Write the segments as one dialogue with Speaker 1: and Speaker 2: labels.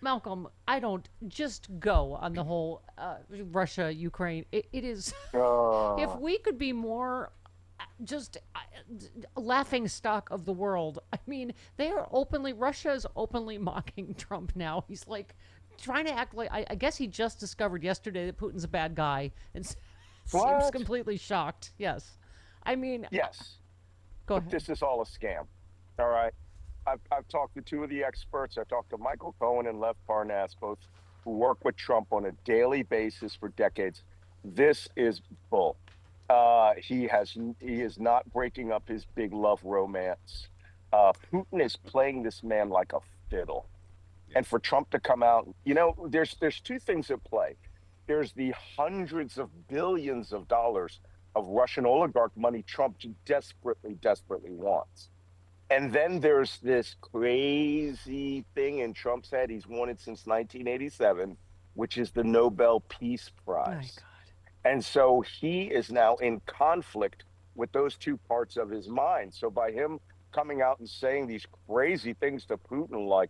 Speaker 1: Malcolm, I don't just go on the whole Russia Ukraine. It is if
Speaker 2: Uh,
Speaker 1: we could be more just laughing stock of the world. I mean, they are openly Russia is openly mocking Trump now. He's like trying to act like I guess he just discovered yesterday that Putin's a bad guy and seems
Speaker 2: what?
Speaker 1: completely shocked. Yes, I mean,
Speaker 2: Yes,
Speaker 1: go
Speaker 2: but
Speaker 1: ahead.
Speaker 2: this is all a scam. All right. I've talked to two of the experts. I've talked to Michael Cohen and Lev Parnas, both who work with Trump on a daily basis for decades. This is bull. He is not breaking up his big love romance. Putin is playing this man like a fiddle.
Speaker 3: Yeah.
Speaker 2: And for Trump to come out, there's two things at play. There's the hundreds of billions of dollars of Russian oligarch money Trump desperately, desperately wants. And then there's this crazy thing in Trump's head he's wanted since 1987, which is the Nobel Peace
Speaker 1: My
Speaker 2: Prize.
Speaker 1: God.
Speaker 2: And so he is now in conflict with those two parts of his mind. So by him coming out and saying these crazy things to Putin, like,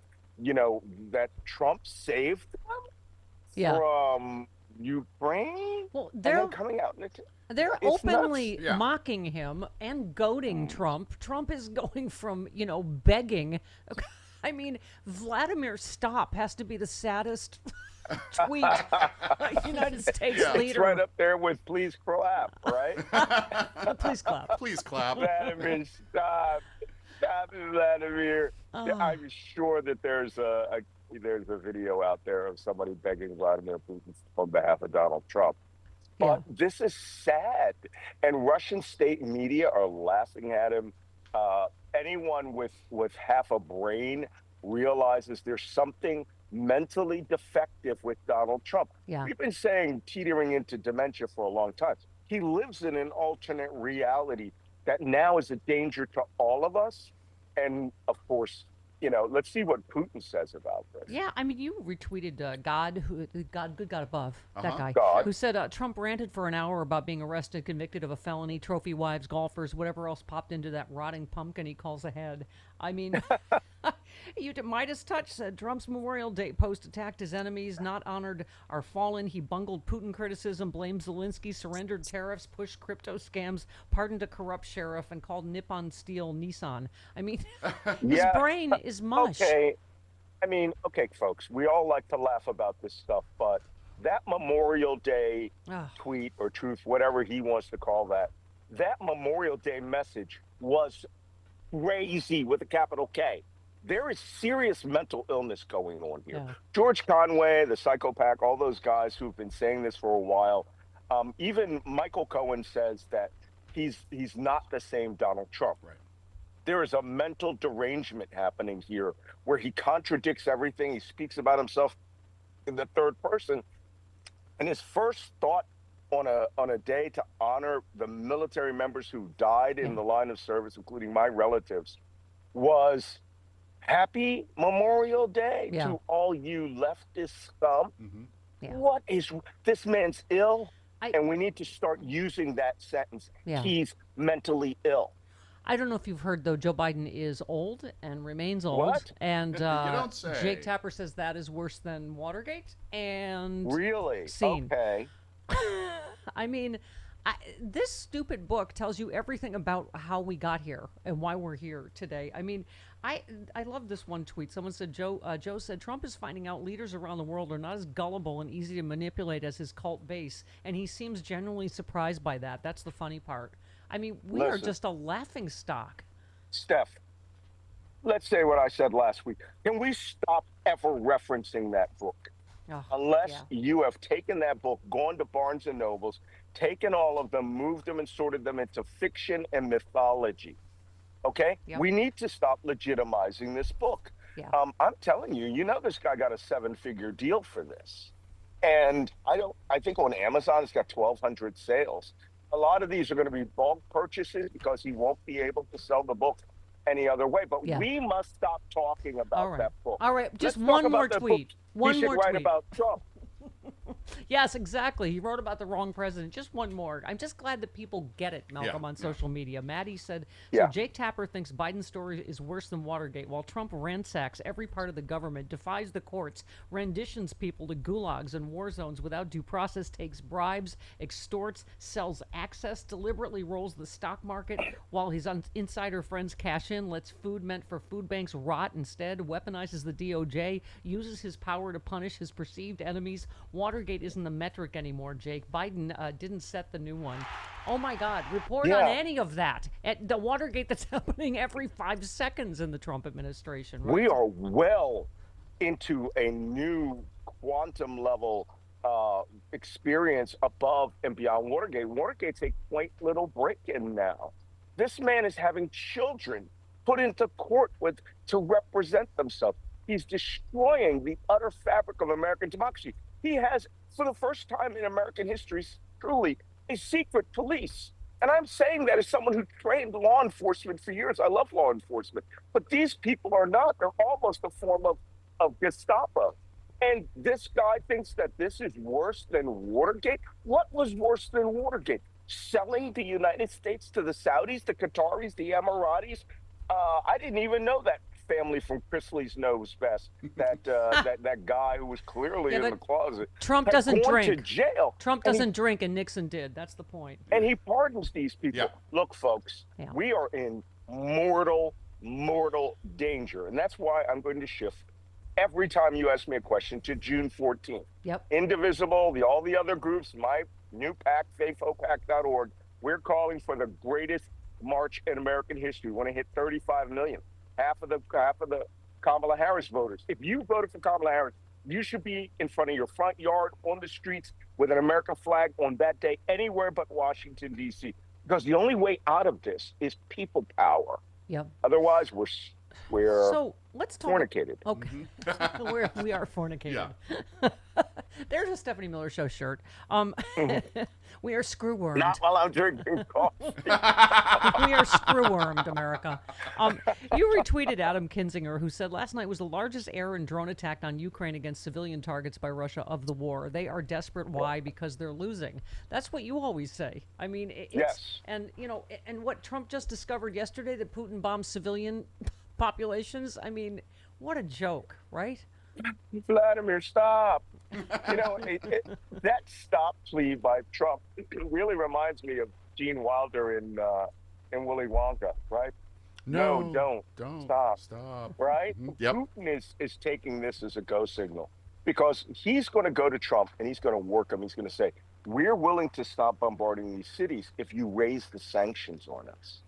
Speaker 2: that Trump saved them
Speaker 1: Yeah.
Speaker 2: from Ukraine,
Speaker 1: Well,
Speaker 2: and then coming out and
Speaker 1: they're
Speaker 2: it's nuts.
Speaker 1: openly
Speaker 3: Yeah.
Speaker 1: mocking him and goading
Speaker 2: Mm.
Speaker 1: Trump. Trump is going from, begging. I mean, Vladimir Stop has to be the saddest tweet United States
Speaker 3: Yeah.
Speaker 2: It's right
Speaker 1: leader.
Speaker 2: up there with please clap, right?
Speaker 1: Please clap.
Speaker 3: Please clap.
Speaker 2: Vladimir, stop, Vladimir.
Speaker 1: Oh,
Speaker 2: I'm sure that there's a video out there of somebody begging Vladimir Putin on behalf of Donald Trump.
Speaker 1: yeah.
Speaker 2: But this is sad, and Russian state media are laughing at him. Anyone with half a brain realizes there's something mentally defective with Donald Trump.
Speaker 1: Yeah.
Speaker 2: We've been saying teetering into dementia for a long time. He lives in an alternate reality that now is a danger to all of us. And of course, let's see what Putin says about this.
Speaker 1: Yeah, I mean, you retweeted good God above, that guy,
Speaker 2: God,
Speaker 1: who said Trump ranted for an hour about being arrested, convicted of a felony, trophy wives, golfers, whatever else popped into that rotting pumpkin he calls a head. I mean, Midas Touch said Trump's Memorial Day post attacked his enemies, not honored our fallen. He bungled Putin criticism, blamed Zelensky, surrendered tariffs, pushed crypto scams, pardoned a corrupt sheriff, and called Nippon Steel Nissan. I mean, his
Speaker 2: yeah,
Speaker 1: brain is mush.
Speaker 2: okay. I mean, okay, folks, we all like to laugh about this stuff, but that Memorial Day
Speaker 1: Ugh.
Speaker 2: tweet or truth, whatever he wants to call that Memorial Day message was crazy with a capital K. There is serious mental illness going on here.
Speaker 1: Yeah.
Speaker 2: George Conway, the psychopath, all those guys who've been saying this for a while. Even Michael Cohen says that he's not the same Donald Trump.
Speaker 3: Right.
Speaker 2: There is a mental derangement happening here where he contradicts everything. He speaks about himself in the third person. And his first thought on a day to honor the military members who died in
Speaker 1: Yeah.
Speaker 2: the line of service, including my relatives, was Happy Memorial Day
Speaker 1: Yeah.
Speaker 2: to all you leftist scum.
Speaker 3: Hmm.
Speaker 1: Yeah.
Speaker 2: What is this man's ill?
Speaker 1: I
Speaker 2: And we need to start using that sentence.
Speaker 1: yeah.
Speaker 2: He's mentally ill.
Speaker 1: I don't know if you've heard though. Joe Biden is old and remains old,
Speaker 2: What?
Speaker 1: and
Speaker 3: You don't
Speaker 1: Jake
Speaker 3: say.
Speaker 1: Tapper says that is worse than Watergate. And
Speaker 2: Really?
Speaker 1: scene.
Speaker 2: Okay.
Speaker 1: I mean, this stupid book tells you everything about how we got here and why we're here today. I mean, I love this one tweet. Someone said Joe said Trump is finding out leaders around the world are not as gullible and easy to manipulate as his cult base, and he seems genuinely surprised by that. That's the funny part. I mean, we are
Speaker 2: Listen,
Speaker 1: just a laughing stock.
Speaker 2: Steph, let's say what I said last week. Can we stop ever referencing that book?
Speaker 1: Oh,
Speaker 2: Unless
Speaker 1: yeah.
Speaker 2: you have taken that book, gone to Barnes and Nobles, taken all of them, moved them, and sorted them into fiction and mythology. Okay?
Speaker 1: Yep.
Speaker 2: We need to stop legitimizing this book.
Speaker 1: Yeah.
Speaker 2: I'm telling you, this guy got a 7-figure deal for this. And I think on Amazon it's got 1,200 sales. A lot of these are going to be bulk purchases because he won't be able to sell the book any other way. But
Speaker 1: Yeah.
Speaker 2: we must stop talking
Speaker 1: All
Speaker 2: about
Speaker 1: right.
Speaker 2: that book.
Speaker 1: All right. Just
Speaker 2: Let's talk
Speaker 1: one more
Speaker 2: about the
Speaker 1: tweet.
Speaker 2: book
Speaker 1: One
Speaker 2: he should
Speaker 1: more
Speaker 2: write
Speaker 1: tweet.
Speaker 2: about Trump.
Speaker 1: Yes, exactly. He wrote about the wrong president. Just one more. I'm just glad that people get it, Malcolm, on social media. Maddie said, so
Speaker 2: Yeah.
Speaker 1: Jake Tapper thinks Biden's story is worse than Watergate, while Trump ransacks every part of the government, defies the courts, renditions people to gulags and war zones without due process, takes bribes, extorts, sells access, deliberately rolls the stock market while his insider friends cash in, lets food meant for food banks rot instead, weaponizes the DOJ, uses his power to punish his perceived enemies. Watergate isn't the metric anymore, Jake. Biden didn't set the new one. Oh my God, report on
Speaker 2: Yeah.
Speaker 1: any of that. At the Watergate that's happening every 5 seconds in the Trump administration, right?
Speaker 2: We are well into a new quantum level experience above and beyond Watergate. Watergate's a quaint little break-in now. This man is having children put into court with to represent themselves. He's destroying the utter fabric of American democracy. He has, for the first time in American history, truly a secret police. And I'm saying that as someone who trained law enforcement for years. I love law enforcement. But these people are not. They're almost a form of Gestapo. And this guy thinks that this is worse than Watergate. What was worse than Watergate? Selling the United States to the Saudis, the Qataris, the Emiratis. I didn't even know that family from Chrisley's knows best. That guy who was clearly in the closet.
Speaker 1: Trump
Speaker 2: had
Speaker 1: doesn't
Speaker 2: gone
Speaker 1: drink.
Speaker 2: to jail.
Speaker 1: Trump doesn't drink, and Nixon did. That's the point.
Speaker 2: And he pardons these people.
Speaker 3: Yeah.
Speaker 2: Look, folks,
Speaker 1: Yeah.
Speaker 2: we are in mortal danger. And that's why I'm going to shift every time you ask me a question to June 14th.
Speaker 1: Yep.
Speaker 2: Indivisible, all the other groups, my new pack, faithfopac.org, we're calling for the greatest march in American history. We want to hit 35 million. Half of the Kamala Harris voters. If you voted for Kamala Harris, you should be in front of your front yard, on the streets, with an American flag on that day, anywhere but Washington, D.C. Because the only way out of this is people power.
Speaker 1: Yep.
Speaker 2: Otherwise, we're
Speaker 1: So let's talk.
Speaker 2: fornicated.
Speaker 1: Okay. we are fornicated.
Speaker 3: Yeah.
Speaker 1: There's a Stephanie Miller Show shirt. We are screwwormed.
Speaker 2: Not while I'm drinking coffee.
Speaker 1: We are screwwormed, America. You retweeted Adam Kinzinger, who said last night was the largest air and drone attack on Ukraine against civilian targets by Russia of the war. They are desperate. Why? Because they're losing. That's what you always say. I mean, it's,
Speaker 2: Yes.
Speaker 1: And and what Trump just discovered yesterday, that Putin bombs civilian populations. I mean, what a joke, right?
Speaker 2: Vladimir, stop. That stop plea by Trump really reminds me of Gene Wilder in Willy Wonka, right? No, don't. Stop. Right?
Speaker 3: Yep.
Speaker 2: Putin is taking this as a go signal because he's going to go to Trump and he's going to work him. He's going to say, we're willing to stop bombarding these cities if you raise the sanctions on us.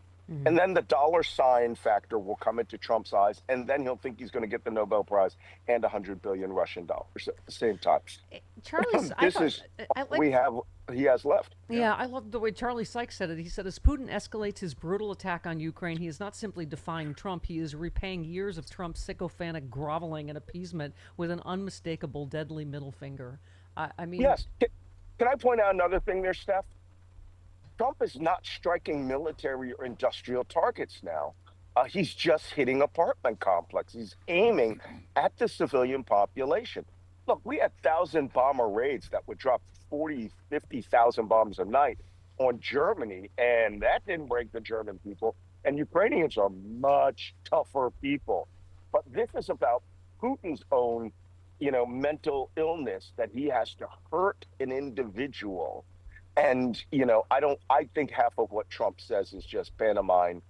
Speaker 2: And then the dollar sign factor will come into Trump's eyes, and then he'll think he's going to get the Nobel Prize and 100 billion Russian dollars at the same time.
Speaker 1: Charlie's,
Speaker 2: He has left.
Speaker 1: Yeah, I love the way Charlie Sykes said it. He said, as Putin escalates his brutal attack on Ukraine, he is not simply defying Trump, he is repaying years of Trump's sycophantic groveling and appeasement with an unmistakable deadly middle finger. I mean...
Speaker 2: Yes. Can I point out another thing there, Steph? Trump is not striking military or industrial targets now. He's just hitting apartment complexes. He's aiming at the civilian population. Look, we had 1,000 bomber raids that would drop 40, 50,000 bombs a night on Germany, and that didn't break the German people. And Ukrainians are much tougher people. But this is about Putin's own, mental illness, that he has to hurt an individual. And, I think half of what Trump says is just pantomime.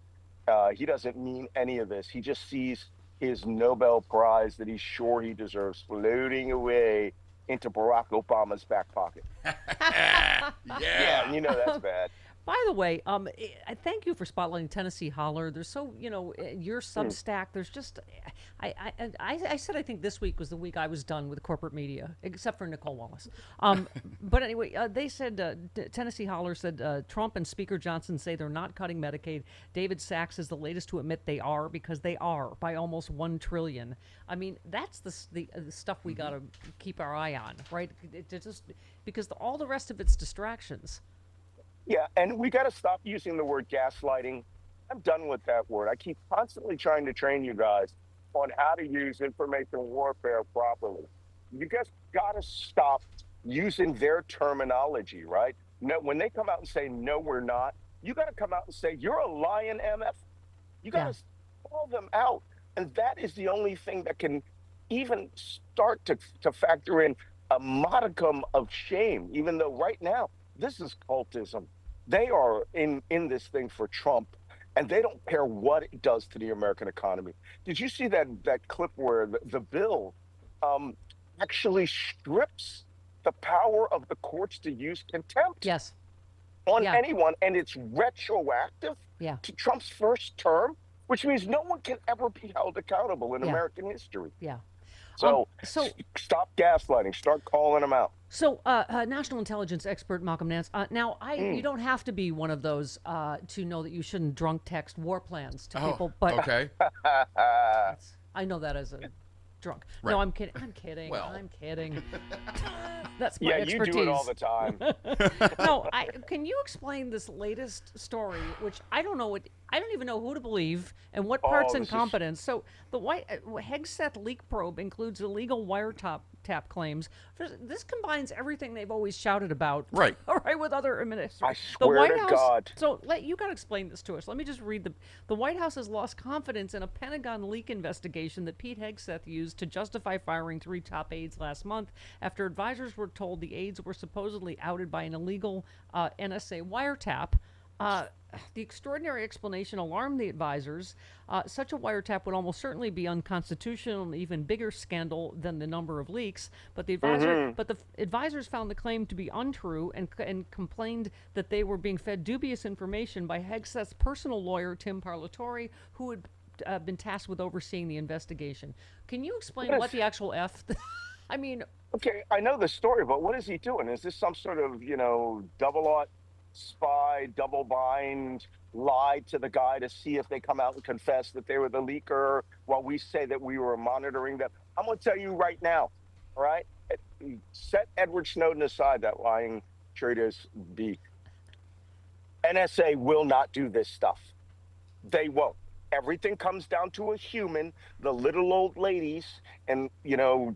Speaker 2: He doesn't mean any of this. He just sees his Nobel Prize that he's sure he deserves floating away into Barack Obama's back pocket.
Speaker 3: Yeah.
Speaker 2: Yeah, that's bad.
Speaker 1: By the way, I thank you for spotlighting Tennessee Holler. There's so, your Substack, there's just, I said I think this week was the week I was done with corporate media, except for Nicole Wallace. But anyway, they said, Tennessee Holler said, Trump and Speaker Johnson say they're not cutting Medicaid. David Sachs is the latest to admit they are, because they are, by almost $1 trillion. I mean, that's the stuff we got to keep our eye on, right? Because all the rest of it's distractions.
Speaker 2: Yeah, and we got to stop using the word gaslighting. I'm done with that word. I keep constantly trying to train you guys on how to use information warfare properly. You guys got to stop using their terminology, right? No, when they come out and say, no, we're not, you got to come out and say, you're a lying MF. You got
Speaker 1: Yeah.
Speaker 2: to call them out. And that is the only thing that can even start to factor in a modicum of shame, even though right now, this is cultism. They are in this thing for Trump, and they don't care what it does to the American economy. Did you see that clip where the bill um, actually strips the power of the courts to use contempt
Speaker 1: Yes.
Speaker 2: on
Speaker 1: Yeah.
Speaker 2: anyone, and it's retroactive
Speaker 1: Yeah.
Speaker 2: to Trump's first term, which means no one can ever be held accountable in
Speaker 1: Yeah.
Speaker 2: American history.
Speaker 1: Yeah.
Speaker 2: So
Speaker 1: So
Speaker 2: stop gaslighting, start calling them out.
Speaker 1: national intelligence expert Malcolm Nance. Now, you
Speaker 2: Mm.
Speaker 1: don't have to be one of those to know that you shouldn't drunk text war plans to
Speaker 3: Oh,
Speaker 1: people, but
Speaker 3: okay.
Speaker 1: I know that as a drunk.
Speaker 3: Right.
Speaker 1: No, I'm kidding. I'm kidding.
Speaker 3: Well.
Speaker 1: I'm kidding. That's my
Speaker 2: Yeah,
Speaker 1: expertise.
Speaker 2: you do it all the time.
Speaker 1: No, can you explain this latest story, which I don't know what I don't even know who to believe and what part's
Speaker 2: this is-
Speaker 1: incompetence. So the Hegseth leak probe includes illegal wiretap tap claims. This combines everything they've always shouted about,
Speaker 3: Right.
Speaker 1: all right, with other administrators.
Speaker 2: I swear to God.
Speaker 1: So you got to explain this to us. Let me just read the White House has lost confidence in a Pentagon leak investigation that Pete Hegseth used to justify firing 3 top aides last month after advisors were told the aides were supposedly outed by an illegal NSA wiretap. The extraordinary explanation alarmed the advisors. Such a wiretap would almost certainly be unconstitutional, an even bigger scandal than the number of leaks. But the advisors found the claim to be untrue and complained that they were being fed dubious information by Hegseth's personal lawyer Tim Parlatore, who had been tasked with overseeing the investigation. Can you explain what the actual F? I mean,
Speaker 2: Okay, I know the story, but what is he doing? Is this some sort of, double-aught spy, double bind, lie to the guy to see if they come out and confess that they were the leaker while we say that we were monitoring them? I'm going to tell you right now, all right? Set Edward Snowden aside, that lying traitor's beak. NSA will not do this stuff. They won't. Everything comes down to a human. The little old ladies and,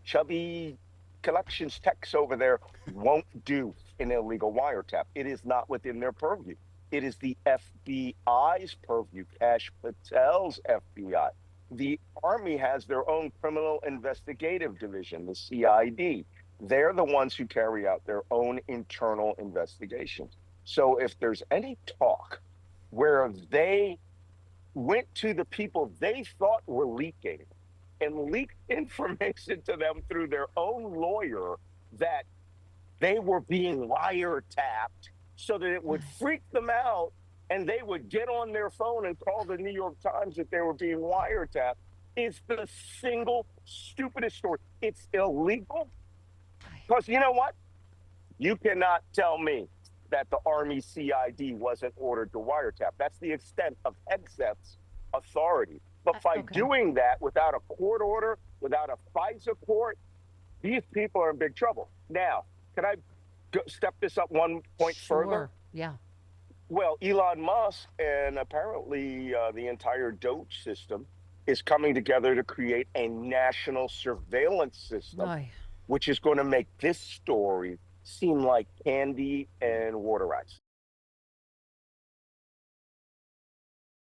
Speaker 2: chubby collections techs over there won't do an illegal wiretap. It is not within their purview. It is the FBI's purview, Kash Patel's FBI. The Army has their own criminal investigative division, the CID. They're the ones who carry out their own internal investigations. So if there's any talk where they went to the people they thought were leaking and leaked information to them through their own lawyer that they were being wiretapped so that it would freak them out and they would get on their phone and call the New York Times that they were being wiretapped, is the single stupidest story. It's illegal because you know what? You cannot tell me that the Army CID wasn't ordered to wiretap. That's the extent of Hegseth's authority. But by doing that without a court order, without a FISA court, these people are in big trouble. Now, can I step this up one point further?
Speaker 1: Yeah.
Speaker 2: Well, Elon Musk and apparently the entire Doge system is coming together to create a national surveillance system, which is going to make this story seem like candy and water ice.